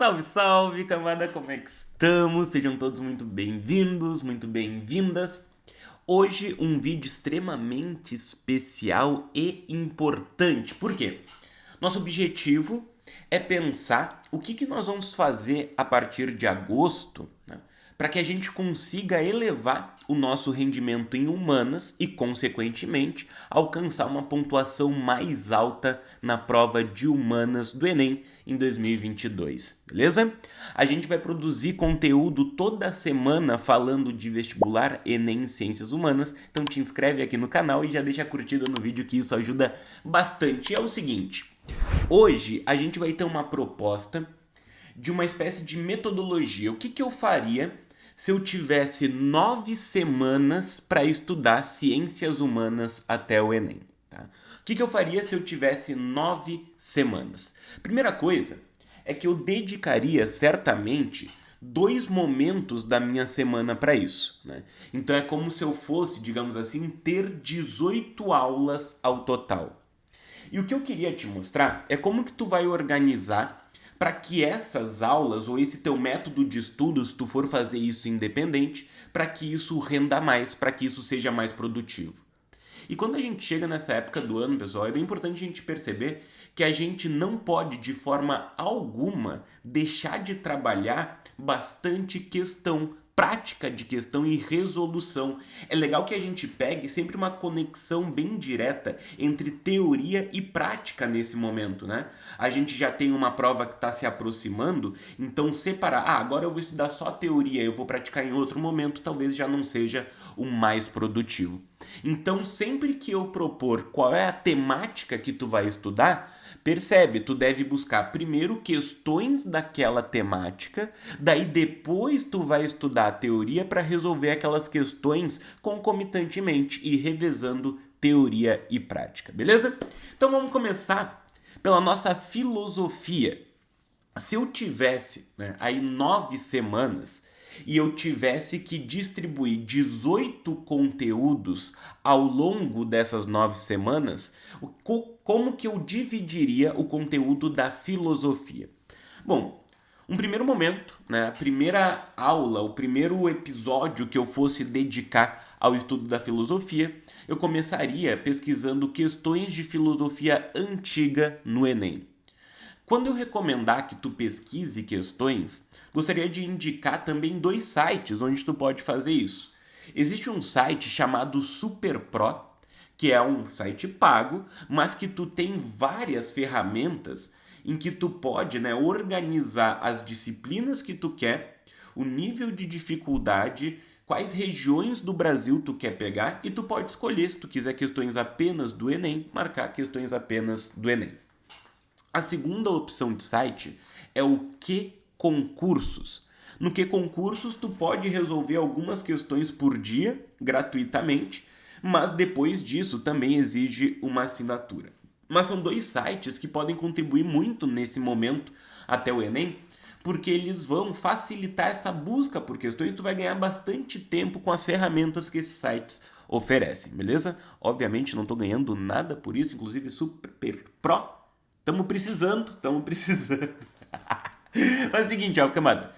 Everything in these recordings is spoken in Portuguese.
Salve, salve, camada, como é que estamos? Sejam todos muito bem-vindos, muito bem-vindas. Hoje um vídeo extremamente especial e importante. Por quê? Nosso objetivo é pensar o que nós vamos fazer a partir de agosto, né, para que a gente consiga elevar o nosso rendimento em humanas e, consequentemente, alcançar uma pontuação mais alta na prova de humanas do Enem em 2022, beleza? A gente vai produzir conteúdo toda semana falando de vestibular Enem Ciências Humanas, então te inscreve aqui no canal e já deixa a curtida no vídeo que isso ajuda bastante. É o seguinte, hoje a gente vai ter uma proposta de uma espécie de metodologia. O que eu faria se eu tivesse 9 semanas para estudar ciências humanas até o Enem? Tá? O que eu faria se eu tivesse 9 semanas? Primeira coisa é que eu dedicaria certamente 2 momentos da minha semana para isso, né? Então é como se eu fosse, digamos assim, ter 18 aulas ao total. E o que eu queria te mostrar é como que tu vai organizar para que essas aulas ou esse teu método de estudo, se tu for fazer isso independente, para que isso renda mais, para que isso seja mais produtivo. E quando a gente chega nessa época do ano, pessoal, é bem importante a gente perceber que a gente não pode, de forma alguma, deixar de trabalhar bastante questão, prática de questão e resolução. É legal que a gente pegue sempre uma conexão bem direta entre teoria e prática nesse momento, né? A gente já tem uma prova que está se aproximando, então separar, agora eu vou estudar só teoria, eu vou praticar em outro momento, talvez já não seja o mais produtivo. Então, sempre que eu propor qual é a temática que tu vai estudar, percebe, tu deve buscar primeiro questões daquela temática, daí depois tu vai estudar a teoria para resolver aquelas questões concomitantemente e revezando teoria e prática, beleza? Então vamos começar pela nossa filosofia. Se eu tivesse, né, aí 9 semanas e eu tivesse que distribuir 18 conteúdos ao longo dessas 9 semanas, como que eu dividiria o conteúdo da filosofia? Bom, um primeiro momento, né, a primeira aula, o primeiro episódio que eu fosse dedicar ao estudo da filosofia, eu começaria pesquisando questões de filosofia antiga no Enem. Quando eu recomendar que tu pesquise questões, gostaria de indicar também 2 sites onde tu pode fazer isso. Existe um site chamado SuperPro, que é um site pago, mas que tu tem várias ferramentas em que tu pode, né, organizar as disciplinas que tu quer, o nível de dificuldade, quais regiões do Brasil tu quer pegar e tu pode escolher, se tu quiser questões apenas do Enem, marcar questões apenas do Enem. A segunda opção de site é o Que Concursos. No Que Concursos, tu pode resolver algumas questões por dia, gratuitamente, mas depois disso também exige uma assinatura. Mas são 2 sites que podem contribuir muito nesse momento até o Enem, porque eles vão facilitar essa busca por questões e tu vai ganhar bastante tempo com as ferramentas que esses sites oferecem, beleza? Obviamente não estou ganhando nada por isso, inclusive super pro. Estamos precisando. Mas é o seguinte, ó, camada.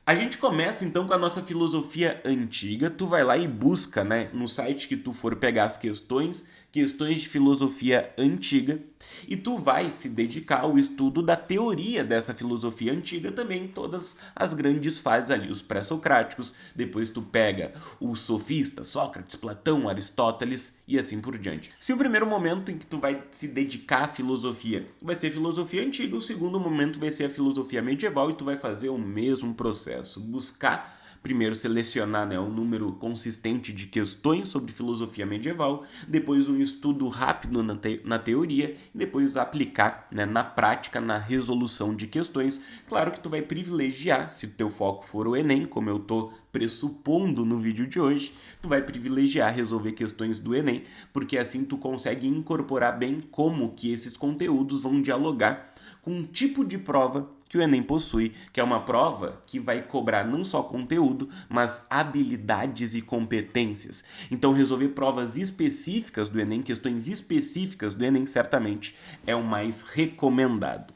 A gente começa então com a nossa filosofia antiga. Tu vai lá e busca, né, no site que tu for pegar as questões de filosofia antiga, e tu vai se dedicar ao estudo da teoria dessa filosofia antiga também, todas as grandes fases ali, os pré-socráticos, depois tu pega os sofistas, Sócrates, Platão, Aristóteles e assim por diante. Se o primeiro momento em que tu vai se dedicar à filosofia vai ser filosofia antiga, o segundo momento vai ser a filosofia medieval e tu vai fazer o mesmo processo, buscar primeiro selecionar, né, um número consistente de questões sobre filosofia medieval, depois um estudo rápido na teoria e depois aplicar, né, na prática, na resolução de questões. Claro que tu vai privilegiar, se o teu foco for o Enem, como eu estou pressupondo no vídeo de hoje, tu vai privilegiar resolver questões do Enem, porque assim tu consegue incorporar bem como que esses conteúdos vão dialogar com um tipo de prova que o Enem possui, que é uma prova que vai cobrar não só conteúdo, mas habilidades e competências. Então, resolver provas específicas do Enem, questões específicas do Enem, certamente é o mais recomendado.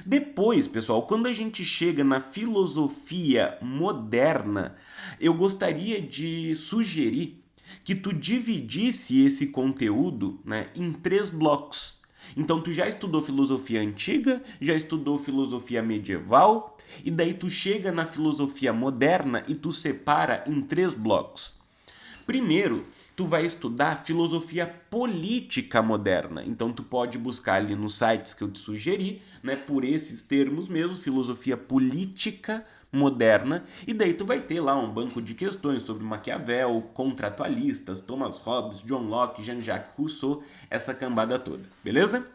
Depois, pessoal, quando a gente chega na filosofia moderna, eu gostaria de sugerir que tu dividisse esse conteúdo, né, em 3 blocos. Então tu já estudou filosofia antiga, já estudou filosofia medieval, e daí tu chega na filosofia moderna e tu separa em 3 blocos. Primeiro, tu vai estudar filosofia política moderna. Então tu pode buscar ali nos sites que eu te sugeri, né, por esses termos mesmo, filosofia política moderna, e daí tu vai ter lá um banco de questões sobre Maquiavel, contratualistas, Thomas Hobbes, John Locke, Jean-Jacques Rousseau, essa cambada toda, beleza?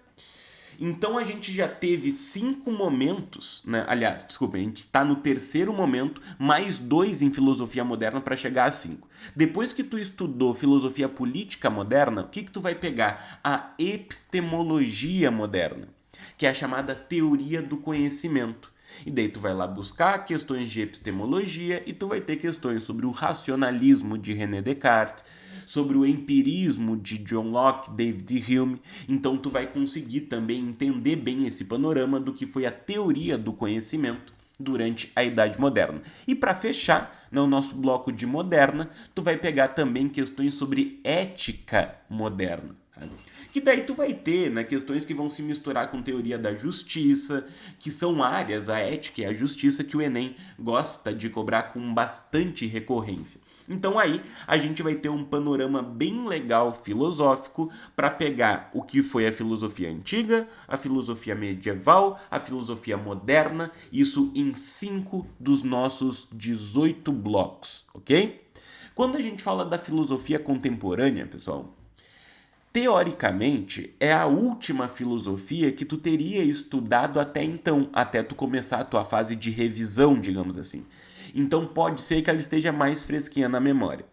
Então a gente já teve 5 momentos, né? Aliás, desculpa, a gente está no terceiro momento, mais 2 em filosofia moderna para chegar a 5. Depois que tu estudou filosofia política moderna, o que tu vai pegar? A epistemologia moderna, que é a chamada teoria do conhecimento. E daí tu vai lá buscar questões de epistemologia e tu vai ter questões sobre o racionalismo de René Descartes, sobre o empirismo de John Locke, David Hume. Então tu vai conseguir também entender bem esse panorama do que foi a teoria do conhecimento durante a Idade Moderna. E para fechar, no nosso bloco de moderna, tu vai pegar também questões sobre ética moderna. Que daí tu vai ter, né, questões que vão se misturar com teoria da justiça, que são áreas, a ética e a justiça, que o Enem gosta de cobrar com bastante recorrência. Então aí a gente vai ter um panorama bem legal filosófico para pegar o que foi a filosofia antiga, a filosofia medieval, a filosofia moderna, isso em 5 dos nossos 18 blocos, ok? Quando a gente fala da filosofia contemporânea, pessoal, teoricamente, é a última filosofia que tu teria estudado até então, até tu começar a tua fase de revisão, digamos assim. Então pode ser que ela esteja mais fresquinha na memória.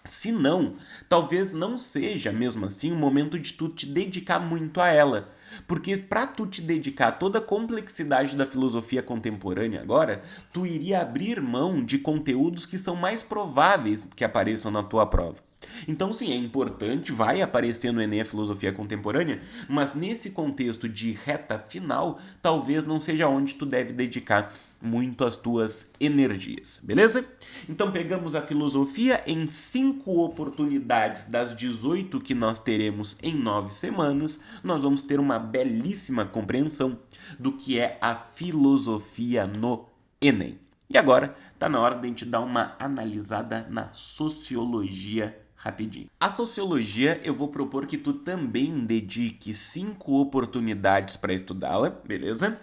Se não, talvez não seja mesmo assim o momento de tu te dedicar muito a ela. Porque para tu te dedicar a toda a complexidade da filosofia contemporânea agora, tu iria abrir mão de conteúdos que são mais prováveis que apareçam na tua prova. Então, sim, é importante, vai aparecer no Enem a filosofia contemporânea, mas nesse contexto de reta final, talvez não seja onde tu deve dedicar muito as tuas energias, beleza? Então, pegamos a filosofia em 5 oportunidades das 18 que nós teremos em 9 semanas, nós vamos ter uma belíssima compreensão do que é a filosofia no Enem. E agora, tá na hora de a gente dar uma analisada na sociologia rapidinho. A sociologia, eu vou propor que tu também dedique 5 oportunidades para estudá-la, beleza?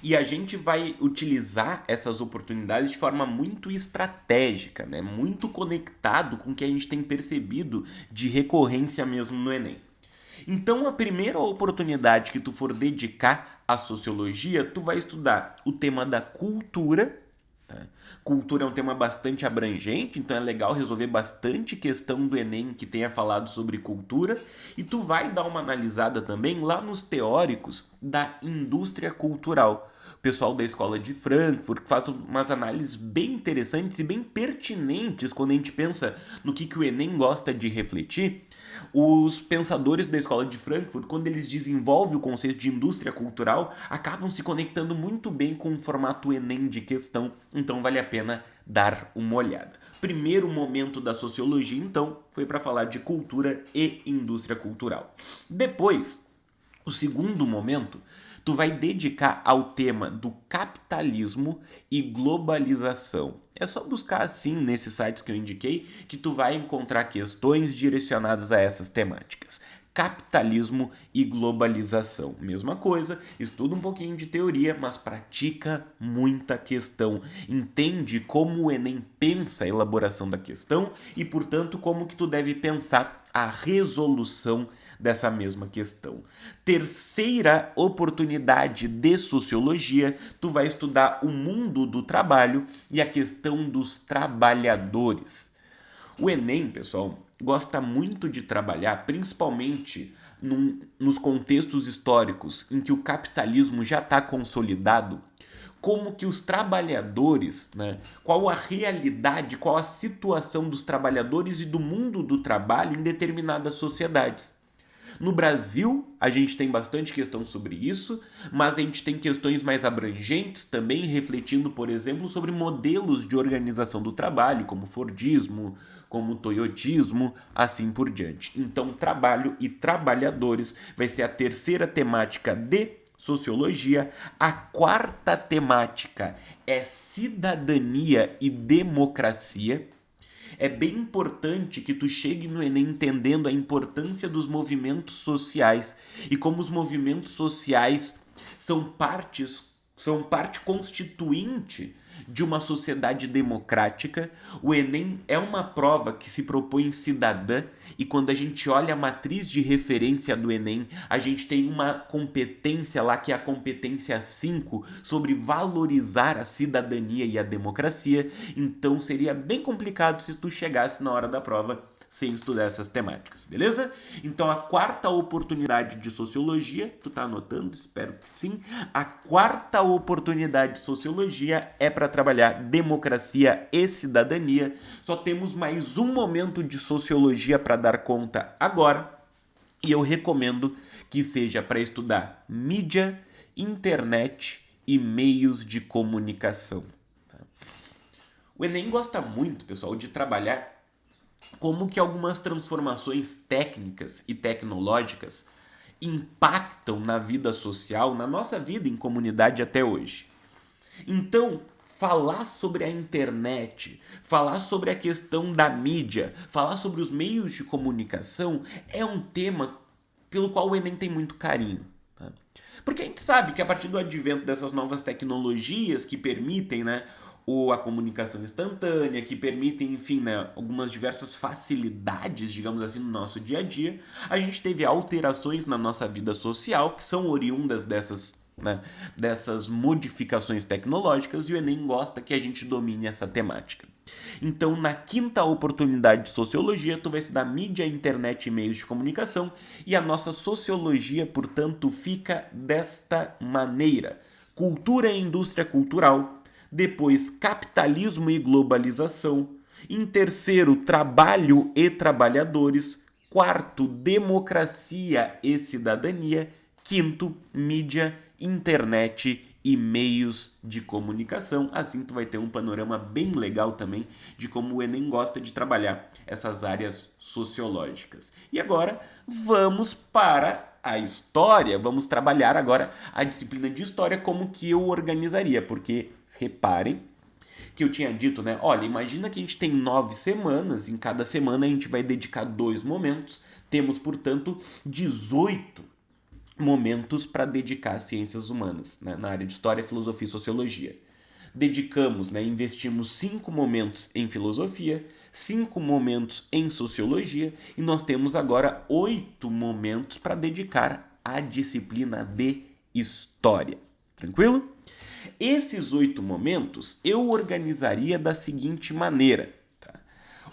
E a gente vai utilizar essas oportunidades de forma muito estratégica, né? Muito conectado com o que a gente tem percebido de recorrência mesmo no Enem. Então, a primeira oportunidade que tu for dedicar à sociologia, tu vai estudar o tema da cultura. Cultura é um tema bastante abrangente, então é legal resolver bastante questão do Enem que tenha falado sobre cultura. E tu vai dar uma analisada também lá nos teóricos da indústria cultural. O pessoal da Escola de Frankfurt faz umas análises bem interessantes e bem pertinentes quando a gente pensa no que o Enem gosta de refletir. Os pensadores da Escola de Frankfurt, quando eles desenvolvem o conceito de indústria cultural, acabam se conectando muito bem com o formato Enem de questão, então vale a pena dar uma olhada. Primeiro momento da sociologia, então, foi para falar de cultura e indústria cultural. Depois, o segundo momento, tu vai dedicar ao tema do capitalismo e globalização. É só buscar assim nesses sites que eu indiquei que tu vai encontrar questões direcionadas a essas temáticas. Capitalismo e globalização. Mesma coisa, estuda um pouquinho de teoria, mas pratica muita questão. Entende como o Enem pensa a elaboração da questão e, portanto, como que tu deve pensar a resolução dessa mesma questão. Terceira oportunidade de sociologia, tu vai estudar o mundo do trabalho e a questão dos trabalhadores. O Enem, pessoal, gosta muito de trabalhar, principalmente nos contextos históricos em que o capitalismo já está consolidado, como que os trabalhadores, né, qual a realidade, qual a situação dos trabalhadores e do mundo do trabalho em determinadas sociedades. No Brasil, a gente tem bastante questão sobre isso, mas a gente tem questões mais abrangentes também, refletindo, por exemplo, sobre modelos de organização do trabalho, como Fordismo, como Toyotismo, assim por diante. Então, trabalho e trabalhadores vai ser a terceira temática de sociologia. A quarta temática é cidadania e democracia. É bem importante que tu chegue no Enem entendendo a importância dos movimentos sociais e como os movimentos sociais são parte constituinte de uma sociedade democrática. O Enem é uma prova que se propõe cidadã e quando a gente olha a matriz de referência do Enem, a gente tem uma competência lá que é a competência 5 sobre valorizar a cidadania e a democracia. Então seria bem complicado se tu chegasse na hora da prova sem estudar essas temáticas, beleza? Então a quarta oportunidade de sociologia, tu tá anotando? Espero que sim. A quarta oportunidade de sociologia é para trabalhar democracia e cidadania. Só temos mais um momento de sociologia para dar conta agora. E eu recomendo que seja para estudar mídia, internet e meios de comunicação. O Enem gosta muito, pessoal, de trabalhar como que algumas transformações técnicas e tecnológicas impactam na vida social, na nossa vida em comunidade até hoje. Então, falar sobre a internet, falar sobre a questão da mídia, falar sobre os meios de comunicação é um tema pelo qual o Enem tem muito carinho. Tá? Porque a gente sabe que a partir do advento dessas novas tecnologias que permitem, né, a comunicação instantânea, que permitem, enfim, né, algumas diversas facilidades, digamos assim, no nosso dia a dia, a gente teve alterações na nossa vida social que são oriundas dessas modificações tecnológicas e o Enem gosta que a gente domine essa temática. Então, na quinta oportunidade de sociologia, tu vai estudar mídia, internet e meios de comunicação e a nossa sociologia, portanto, fica desta maneira: cultura e indústria cultural, depois capitalismo e globalização, em terceiro, trabalho e trabalhadores, quarto, democracia e cidadania, quinto, mídia, internet e meios de comunicação. Assim tu vai ter um panorama bem legal também de como o Enem gosta de trabalhar essas áreas sociológicas. E agora vamos para a história. Vamos trabalhar agora a disciplina de história, como que eu organizaria, porque reparem que eu tinha dito, né? Olha, imagina que a gente tem 9 semanas, em cada semana a gente vai dedicar 2 momentos, temos, portanto, 18 momentos para dedicar às ciências humanas, né? Na área de história, filosofia e sociologia. Dedicamos, né, investimos 5 momentos em filosofia, 5 momentos em sociologia e nós temos agora 8 momentos para dedicar à disciplina de história. Tranquilo? Esses 8 momentos eu organizaria da seguinte maneira. Tá?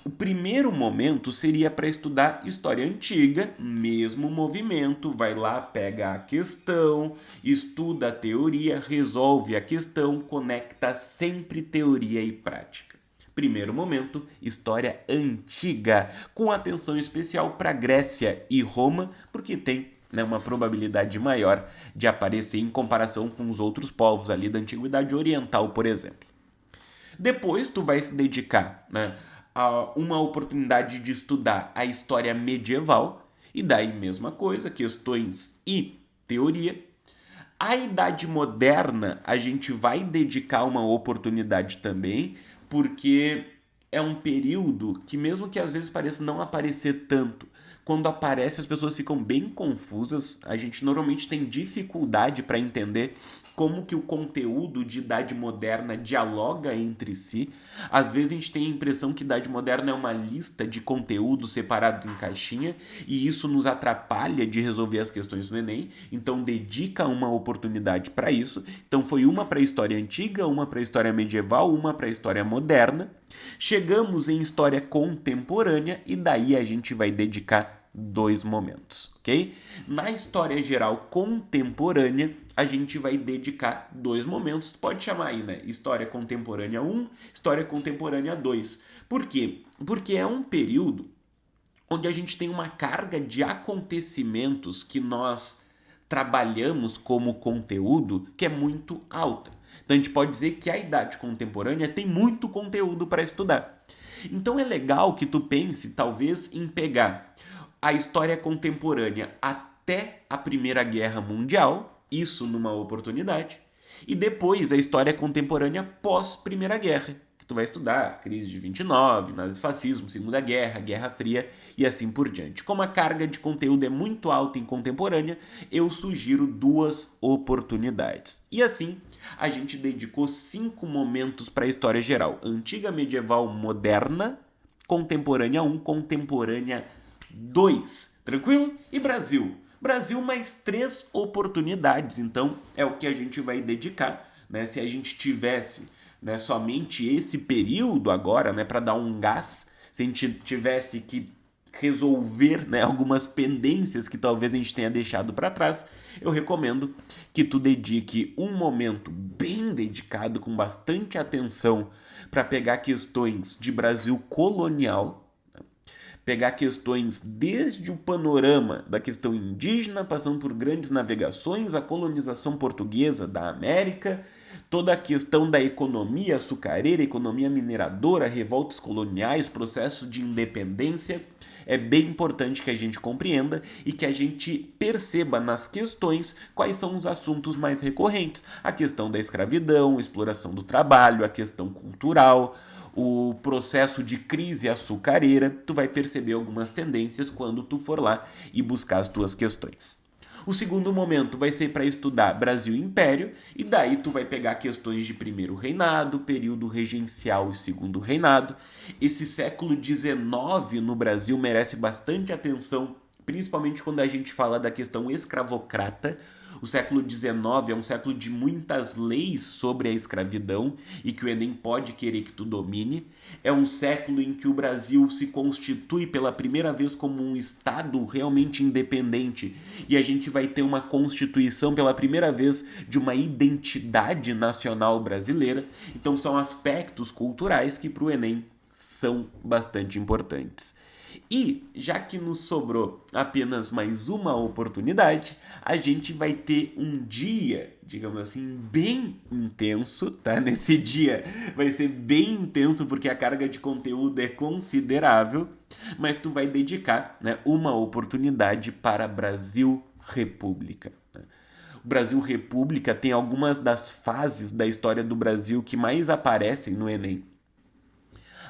O primeiro momento seria para estudar história antiga, mesmo movimento, vai lá, pega a questão, estuda a teoria, resolve a questão, conecta sempre teoria e prática. Primeiro momento, história antiga, com atenção especial para Grécia e Roma, porque tem, né, uma probabilidade maior de aparecer em comparação com os outros povos ali da Antiguidade Oriental, por exemplo. Depois tu vai se dedicar, né, a uma oportunidade de estudar a história medieval, e daí mesma coisa, questões e teoria. A Idade Moderna a gente vai dedicar uma oportunidade também, porque é um período que, mesmo que às vezes pareça não aparecer tanto, quando aparece as pessoas ficam bem confusas. A gente normalmente tem dificuldade para entender como que o conteúdo de Idade Moderna dialoga entre si. Às vezes a gente tem a impressão que Idade Moderna é uma lista de conteúdos separados em caixinha e isso nos atrapalha de resolver as questões do Enem. Então dedica uma oportunidade para isso. Então foi uma para a história antiga, uma para a história medieval, uma para a história moderna. Chegamos em história contemporânea e daí a gente vai dedicar 2 momentos, ok? Na história geral contemporânea, a gente vai dedicar 2 momentos. Tu pode chamar aí, né? História contemporânea 1, história contemporânea 2. Por quê? Porque é um período onde a gente tem uma carga de acontecimentos que nós trabalhamos como conteúdo que é muito alta. Então a gente pode dizer que a idade contemporânea tem muito conteúdo para estudar. Então é legal que tu pense talvez em pegar a história contemporânea até a Primeira Guerra Mundial, isso numa oportunidade, e depois a história contemporânea pós Primeira Guerra, que tu vai estudar crise de 29, nazifascismo, Segunda Guerra, Guerra Fria e assim por diante. Como a carga de conteúdo é muito alta em contemporânea, eu sugiro 2 oportunidades. E assim, a gente dedicou 5 momentos para a história geral: antiga, medieval, moderna, contemporânea 1, contemporânea 2. Tranquilo? E Brasil? Brasil mais 3 oportunidades, então é o que a gente vai dedicar, né? Se a gente tivesse, né, somente esse período agora, né, para dar um gás, se a gente tivesse que resolver, né, algumas pendências que talvez a gente tenha deixado para trás, eu recomendo que tu dedique um momento bem dedicado, com bastante atenção, para pegar questões de Brasil colonial, pegar questões desde o panorama da questão indígena, passando por grandes navegações, a colonização portuguesa da América, toda a questão da economia açucareira, economia mineradora, revoltas coloniais, processo de independência. É bem importante que a gente compreenda e que a gente perceba nas questões quais são os assuntos mais recorrentes. A questão da escravidão, a exploração do trabalho, a questão cultural, o processo de crise açucareira. Tu vai perceber algumas tendências quando tu for lá e buscar as tuas questões. O segundo momento vai ser para estudar Brasil e Império, e daí tu vai pegar questões de primeiro reinado, período regencial e segundo reinado. Esse século XIX no Brasil merece bastante atenção, principalmente quando a gente fala da questão escravocrata. O século XIX é um século de muitas leis sobre a escravidão e que o Enem pode querer que tu domine. É um século em que o Brasil se constitui pela primeira vez como um estado realmente independente e a gente vai ter uma constituição pela primeira vez de uma identidade nacional brasileira. Então são aspectos culturais que para o Enem são bastante importantes. E, já que nos sobrou apenas mais uma oportunidade, a gente vai ter um dia, digamos assim, bem intenso, tá? Nesse dia vai ser bem intenso porque a carga de conteúdo é considerável, mas tu vai dedicar, né, uma oportunidade para Brasil República. O Brasil República tem algumas das fases da história do Brasil que mais aparecem no Enem.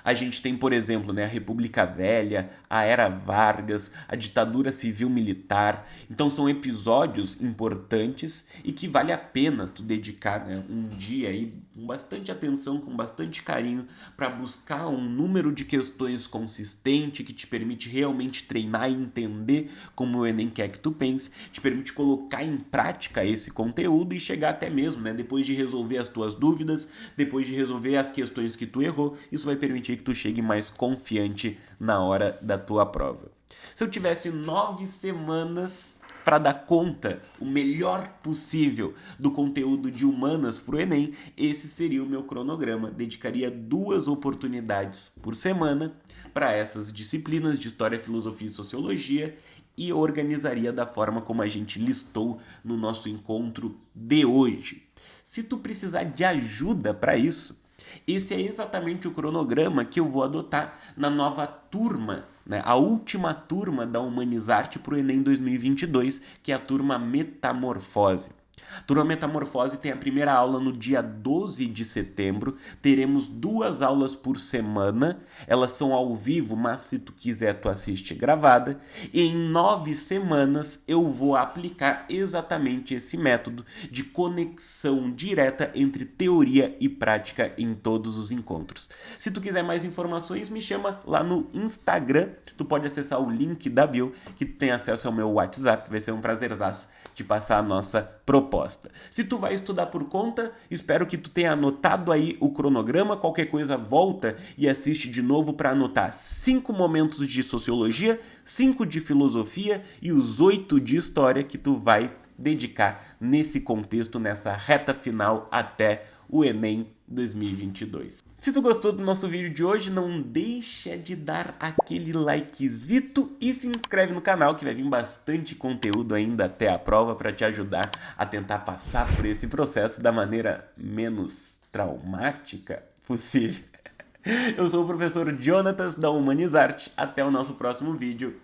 A gente tem, por exemplo, né, a República Velha, a Era Vargas, a ditadura civil-militar. Então são episódios importantes e que vale a pena tu dedicar, né, um dia aí com bastante atenção, com bastante carinho, para buscar um número de questões consistente que te permite realmente treinar e entender como o Enem quer que tu pense, te permite colocar em prática esse conteúdo e chegar até mesmo, né, depois de resolver as tuas dúvidas, depois de resolver as questões que tu errou, isso vai permitir que tu chegue mais confiante na hora da tua prova. Se eu tivesse 9 semanas para dar conta o melhor possível do conteúdo de humanas para o Enem, esse seria o meu cronograma. Dedicaria 2 oportunidades por semana para essas disciplinas de História, Filosofia e Sociologia e organizaria da forma como a gente listou no nosso encontro de hoje. Se tu precisar de ajuda para isso, esse é exatamente o cronograma que eu vou adotar na nova turma, né? A última turma da Humanizarte para o Enem 2022, que é a turma Metamorfose. A turma Metamorfose tem a primeira aula no dia 12 de setembro, teremos 2 aulas por semana, elas são ao vivo, mas se tu quiser tu assiste gravada, e em 9 semanas eu vou aplicar exatamente esse método de conexão direta entre teoria e prática em todos os encontros. Se tu quiser mais informações, me chama lá no Instagram, tu pode acessar o link da bio, que tem acesso ao meu WhatsApp, vai ser um prazerzaço de passar a nossa proposta. Se tu vai estudar por conta, espero que tu tenha anotado aí o cronograma. Qualquer coisa, volta e assiste de novo para anotar 5 momentos de sociologia, 5 de filosofia e os 8 de história que tu vai dedicar nesse contexto, nessa reta final até o Enem 2022. Se tu gostou do nosso vídeo de hoje, não deixa de dar aquele likezito e se inscreve no canal que vai vir bastante conteúdo ainda até a prova para te ajudar a tentar passar por esse processo da maneira menos traumática possível. Eu sou o professor Jonatas da Humanizarte. Até o nosso próximo vídeo.